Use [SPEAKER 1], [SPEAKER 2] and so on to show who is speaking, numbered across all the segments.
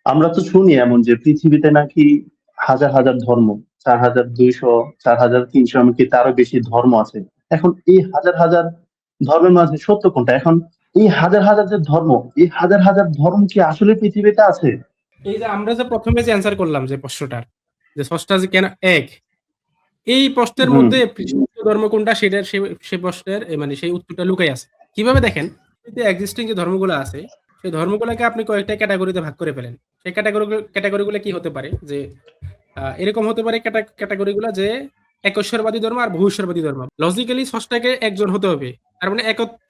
[SPEAKER 1] আমরা তো শুনি এমন যে পৃথিবীতে নাকি হাজার হাজার ধর্ম, 4200, 4300, এমনকি তারও বেশি ধর্ম আছে। এখন এই হাজার হাজার ধর্মের মাঝে সত্য কোনটা? এখন এই হাজার হাজার যে ধর্ম, এই হাজার হাজার ধর্ম কি আসলে পৃথিবীতে আছে?
[SPEAKER 2] এই যে আমরা যে প্রথমে যে অ্যান্সার করলাম যে প্রশ্নটার, যে স্রষ্টা যে কেন এক, এই প্রশ্নের
[SPEAKER 1] হুম।
[SPEAKER 2] মধ্যে সত্য ধর্ম কোনটা সেটার সে প্রশ্নের মানে সেই উত্তরটা লুকাই আছে। কিভাবে দেখেন, এক্সিস্টিং যে ধর্মগুলো আছে সেই ধর্মগুলোকে আপনি কয়েকটা ক্যাটাগরিতে ভাগ করে ফেলেন। সেই ক্যাটাগরিগুলো কি হতে পারে যে এরকম হতে পারে ক্যাটাগরিগুলো যে একশ্বরবাদী ধর্ম আর বহুশ্বরবাদী ধর্ম। লজিক্যালি স্রষ্টাকে একজন হতে হবে, তার মানে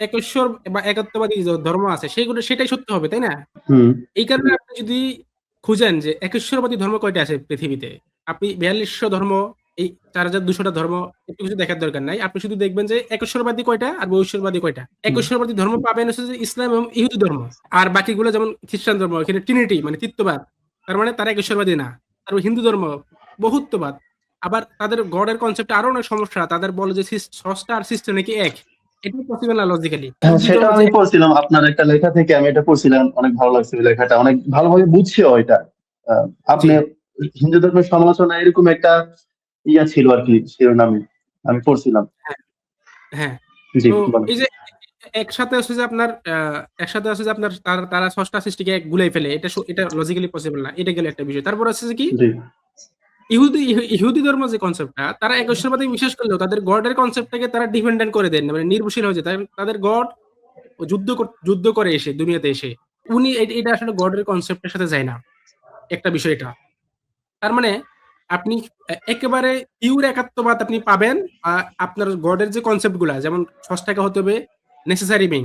[SPEAKER 2] একশ্বর বা একত্ববাদী যে ধর্ম আছে সেইগুলো সেটাই সত্য হবে, তাই না?
[SPEAKER 1] হুম।
[SPEAKER 2] এই কারণে আপনি যদি খুঁজেন যে একশ্বরবাদী ধর্ম কয়টা আছে পৃথিবীতে, আপনি 4200 ধর্ম, এই 4200টা ধর্ম একটু কিছু দেখার দরকার নাই। আপনি শুধু দেখবেন যে একশ্বরবাদী কয়টা আর বহুশ্বরবাদী কয়টা।
[SPEAKER 1] হুম।
[SPEAKER 2] একশ্বরবাদী ধর্ম পাবেন হচ্ছে যে ইসলাম এবং ইহুদি ধর্ম। আর বাকিগুলো যেমন খ্রিস্টান ধর্ম, এখানে ট্রিনিটি মানে তৃত্ববাদ, তার মানে তারা একশ্বরবাদী না। তারপর হিন্দু ধর্ম বহুত্ববাদ, আবার তাদের গডের কনসেপ্টে আরো অনেক সমস্যা। তাদের বলে যে স্রষ্টা আর সৃষ্টি নাকি এক, এটা পসিবল না লজিক্যালি।
[SPEAKER 1] হ্যাঁ,
[SPEAKER 2] ইহুদি
[SPEAKER 1] সেটা
[SPEAKER 2] ধর্ম যে
[SPEAKER 1] আমি পড়ছিলাম আপনার একটা লেখা থেকে, আমি এটা পড়ছিলাম, অনেক ভালো লাগছে ওই লেখাটা, অনেক ভালোভাবে বুঝছেও এটা।
[SPEAKER 2] জি,
[SPEAKER 1] আপনি হিন্দু ধর্মের সমালোচনা এরকম একটা ইয়া ছিল আর কি, শিরোনামে আমি পড়ছিলাম।
[SPEAKER 2] হ্যাঁ, হ্যাঁ।
[SPEAKER 1] জি,
[SPEAKER 2] তো
[SPEAKER 1] বলেন।
[SPEAKER 2] এই যে একসাথে হচ্ছে যে আপনার একসাথে আছে যে আপনার তারা ষষ্ঠা সৃষ্টিকে এক গুলাই ফেলে, এটা লজিক্যালি পসিবল না, এটা গেলে একটা বিষয়। তারপর আছে যে কি,
[SPEAKER 1] জি।
[SPEAKER 2] ইহুদি ধর্ম যে কনসেপ্টটা, তারা একশ্বরবাদী বিশ্বাস করলেও তাদের গডের কনসেপ্টটাকে তারা ডিপেন্ডেন্ট করে দেন, মানে নির্ভরশীল হয়ে যায়। তাদের গড যুদ্ধ করে এসে দুনিয়াতে এসে উনি এটা আসলে গডের কনসেপ্টের সাথে যায় না, একটা বিষয় এটা। তার মানে আপনি একেবারে পিওর একাত্মবাদ আপনি পাবেন। আপনার গডের যে কনসেপ্ট গুলা, যেমন ষষ্ঠাকে হতে হবে নেসেসারি বিং,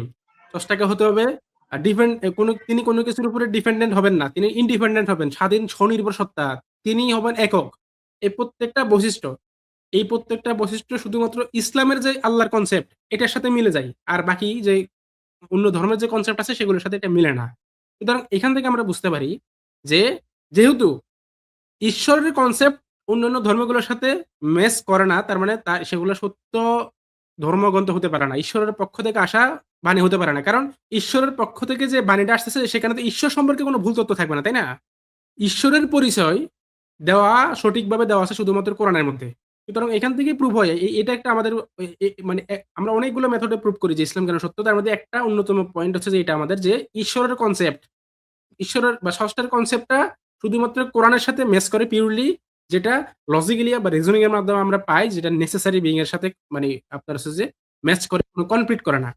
[SPEAKER 2] ষষ্ঠাকে হতে হবে ডিপেন্ড, তিনি কোনো কিছুর উপরে ডিপেন্ডেন্ট হবেন না, তিনি ইন্ডিপেন্ডেন্ট হবেন, স্বাধীন স্বনির্ভর সত্তা, তিনি হবেন একক। এই প্রত্যেকটা বৈশিষ্ট্য, এই প্রত্যেকটা বৈশিষ্ট্য শুধুমাত্র ইসলামের যে আল্লাহর কনসেপ্ট এটার সাথে মিলে যায়, আর বাকি যে অন্য ধর্মের যে কনসেপ্ট আছে সেগুলোর সাথে এটা মিলে না। সুতরাং এখান থেকে আমরা বুঝতে পারি যে যেহেতু ঈশ্বরের কনসেপ্ট অন্যান্য ধর্মগুলোর সাথে ম্যাচ করে না, তার মানে সেগুলো সত্য ধর্মগ্রন্থ হতে পারে না। ঈশ্বরের পক্ষ থেকে আসা বাণী হতে পারে না। কারণ ঈশ্বরের পক্ষ থেকে যে বাণীটা আসতেছে সেখানে তো ঈশ্বর সম্পর্কে কোনো ভুল তথ্য থাকবে না, তাই না? ঈশ্বরের পরিচয় দেওয়া সঠিকভাবে দেওয়া আছে শুধুমাত্র কোরআনের মধ্যে। সুতরাং এখান থেকেই প্রুভ হয় এটা একটা আমাদের মানে আমরা অনেকগুলো মেথডে প্রুভ করি যে ইসলাম কেন সত্য। তার মধ্যে একটা অন্যতম পয়েন্ট হচ্ছে যে এটা আমাদের যে ঈশ্বরের কনসেপ্ট, ঈশ্বরের বা ষষ্ঠার কনসেপ্টটা শুধুমাত্র কোরআনের সাথে ম্যাচ করে পিওরলি, যেটা লজিক্যালি বা রিজনিং এর মাধ্যমে আমরা পাই, যেটা নেসেসারি বিং এর সাথে মানে আপনার হচ্ছে যে ম্যাচ করে, কোনো কনফ্লিক্ট করে না।